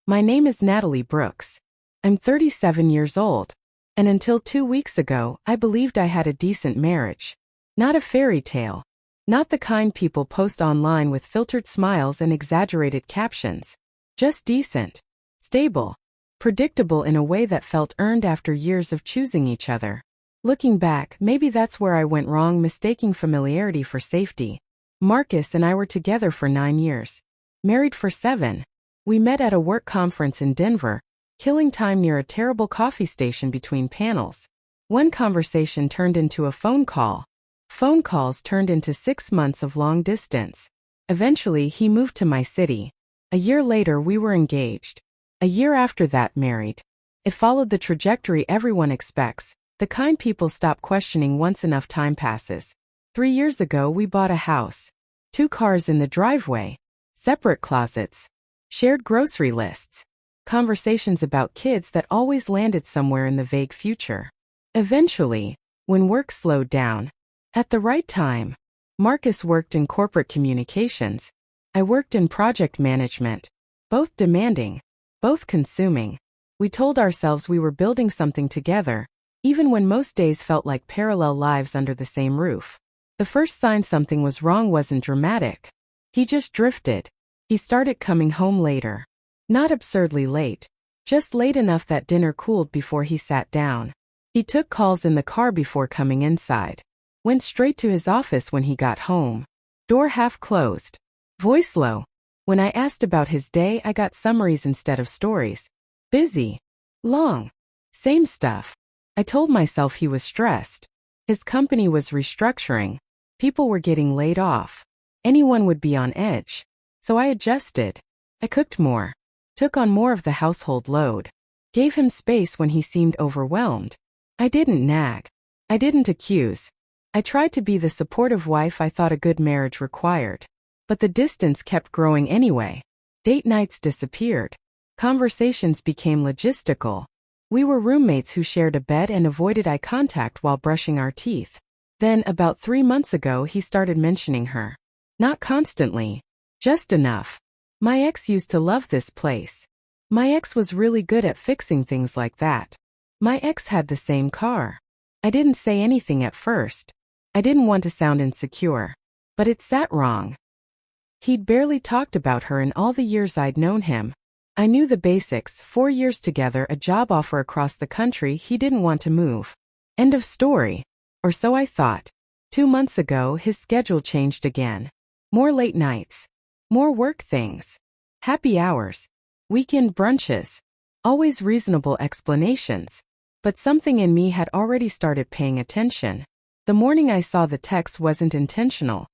My name is Natalie Brooks. I'm 37 years old. And until 2 weeks ago, I believed I had a decent marriage. Not a fairy tale. Not the kind people post online with filtered smiles and exaggerated captions. Just decent. Stable. Predictable in a way that felt earned after years of choosing each other. Looking back, maybe that's where I went wrong, mistaking familiarity for safety. Marcus and I were together for 9 years. Married for 7. We met at a work conference in Denver, killing time near a terrible coffee station between panels. One conversation turned into a phone call. Phone calls turned into 6 months of long distance. Eventually, he moved to my city. A year later, we were engaged. A year after that, married. It followed the trajectory everyone expects, the kind people stop questioning once enough time passes. 3 years ago, we bought a house. 2 cars in the driveway. Separate closets. Shared grocery lists. Conversations about kids that always landed somewhere in the vague future. Eventually, when work slowed down, at the right time, Marcus worked in corporate communications. I worked in project management. Both demanding, both consuming. We told ourselves we were building something together, even when most days felt like parallel lives under the same roof. The first sign something was wrong wasn't dramatic. He just drifted. He started coming home later. Not absurdly late. Just late enough that dinner cooled before he sat down. He took calls in the car before coming inside. Went straight to his office when he got home. Door half closed. Voice low. When I asked about his day, I got summaries instead of stories. Busy. Long. Same stuff. I told myself he was stressed. His company was restructuring. People were getting laid off. Anyone would be on edge. So I adjusted. I cooked more. Took on more of the household load. Gave him space when he seemed overwhelmed. I didn't nag. I didn't accuse. I tried to be the supportive wife I thought a good marriage required. But the distance kept growing anyway. Date nights disappeared. Conversations became logistical. We were roommates who shared a bed and avoided eye contact while brushing our teeth. Then, about 3 months ago, he started mentioning her. Not constantly. Just enough. My ex used to love this place. My ex was really good at fixing things like that. My ex had the same car. I didn't say anything at first. I didn't want to sound insecure. But it sat wrong. He'd barely talked about her in all the years I'd known him. I knew the basics, 4 years together, a job offer across the country, he didn't want to move. End of story. Or so I thought. 2 months ago, his schedule changed again. More late nights. More work things. Happy hours. Weekend brunches. Always reasonable explanations. But something in me had already started paying attention. The morning I saw the text wasn't intentional.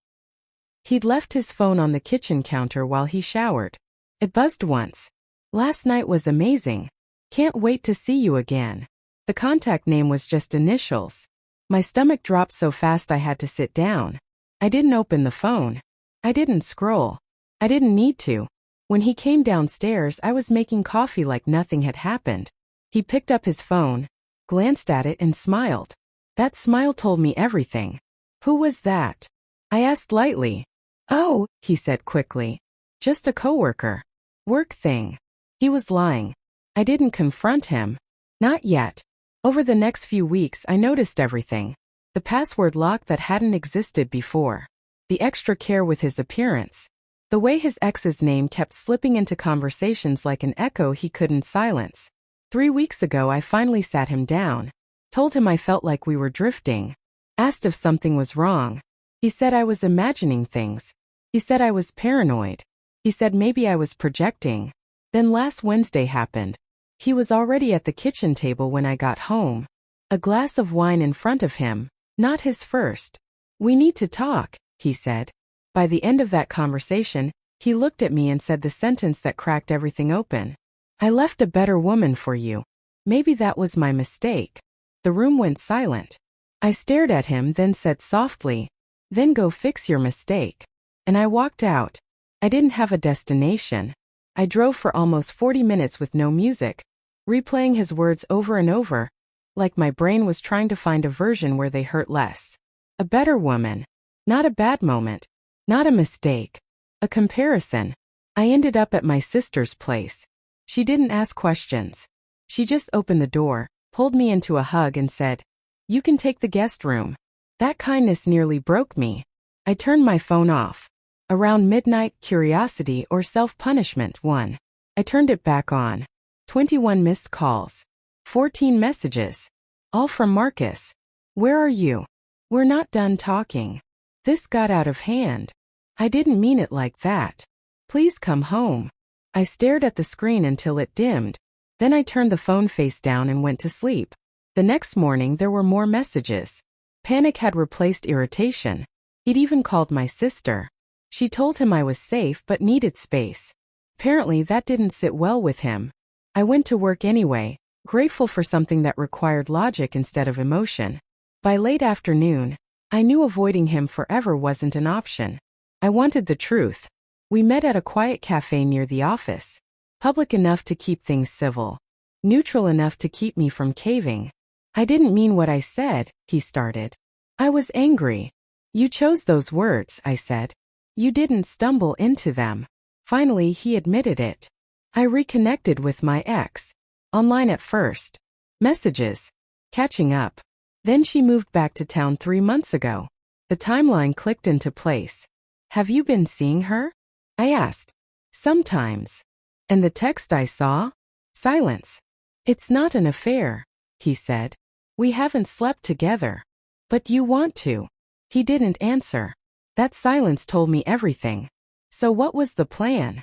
He'd left his phone on the kitchen counter while he showered. It buzzed once. Last night was amazing. Can't wait to see you again. The contact name was just initials. My stomach dropped so fast I had to sit down. I didn't open the phone. I didn't scroll. I didn't need to. When he came downstairs, I was making coffee like nothing had happened. He picked up his phone, glanced at it and smiled. That smile told me everything. Who was that? I asked lightly. Oh, he said quickly. Just a coworker. Work thing. He was lying. I didn't confront him. Not yet. Over the next few weeks, I noticed everything. The password lock that hadn't existed before. The extra care with his appearance. The way his ex's name kept slipping into conversations like an echo he couldn't silence. 3 weeks ago, I finally sat him down. Told him I felt like we were drifting. Asked if something was wrong. He said I was imagining things. He said I was paranoid. He said maybe I was projecting. Then last Wednesday happened. He was already at the kitchen table when I got home. A glass of wine in front of him, not his first. We need to talk, he said. By the end of that conversation, he looked at me and said the sentence that cracked everything open. I left a better woman for you. Maybe that was my mistake. The room went silent. I stared at him, then said softly, then go fix your mistake. And I walked out. I didn't have a destination. I drove for almost 40 minutes with no music, replaying his words over and over, like my brain was trying to find a version where they hurt less. A better woman. Not a bad moment. Not a mistake. A comparison. I ended up at my sister's place. She didn't ask questions. She just opened the door, pulled me into a hug and said, "You can take the guest room." That kindness nearly broke me. I turned my phone off. Around midnight, curiosity or self-punishment won. I turned it back on. 21 missed calls. 14 messages. All from Marcus. "Where are you? We're not done talking." This got out of hand. "I didn't mean it like that. Please come home." I stared at the screen until it dimmed. Then I turned the phone face down and went to sleep. The next morning there were more messages. Panic had replaced irritation. He'd even called my sister. She told him I was safe but needed space. Apparently that didn't sit well with him. I went to work anyway, grateful for something that required logic instead of emotion. By late afternoon, I knew avoiding him forever wasn't an option. I wanted the truth. We met at a quiet cafe near the office. Public enough to keep things civil. Neutral enough to keep me from caving. "I didn't mean what I said," he started. I was angry. "You chose those words," I said. "You didn't stumble into them." Finally, he admitted it. I reconnected with my ex. Online at first. Messages. Catching up. Then she moved back to town 3 months ago. The timeline clicked into place. "Have you been seeing her?" I asked. "Sometimes." "And the text I saw?" Silence. "It's not an affair," he said. "We haven't slept together." "But you want to." He didn't answer. That silence told me everything. "So what was the plan?"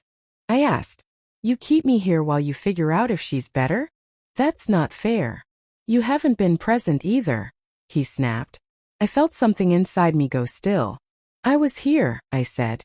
I asked. "You keep me here while you figure out if she's better? That's not fair." "You haven't been present either," he snapped. I felt something inside me go still. "I was here," I said.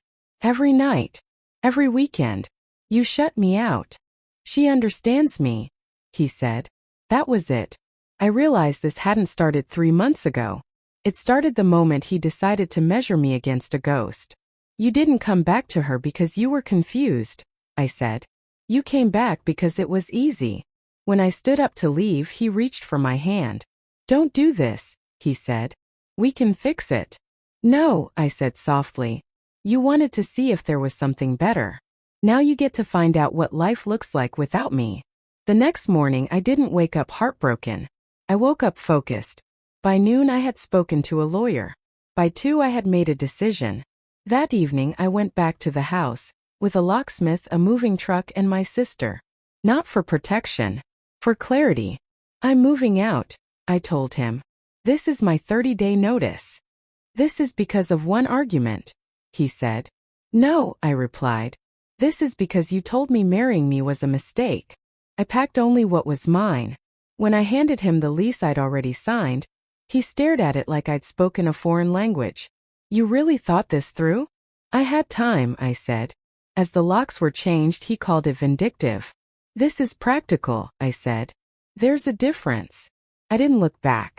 "Every night. Every weekend. You shut me out." "She understands me," he said. That was it. I realized this hadn't started 3 months ago. It started the moment he decided to measure me against a ghost. "You didn't come back to her because you were confused," I said. "You came back because it was easy." When I stood up to leave, he reached for my hand. "Don't do this," he said. "We can fix it." "No," I said softly. "You wanted to see if there was something better. Now you get to find out what life looks like without me." The next morning, I didn't wake up heartbroken. I woke up focused. By noon, I had spoken to a lawyer. By 2, I had made a decision. That evening, I went back to the house, with a locksmith, a moving truck, and my sister. Not for protection. For clarity. "I'm moving out," I told him. "This is my 30-day notice." "This is because of one argument," he said. "No," I replied. "This is because you told me marrying me was a mistake." I packed only what was mine. When I handed him the lease I'd already signed, he stared at it like I'd spoken a foreign language. "You really thought this through?" "I had time," I said. As the locks were changed, he called it vindictive. "This is practical," I said. "There's a difference." I didn't look back.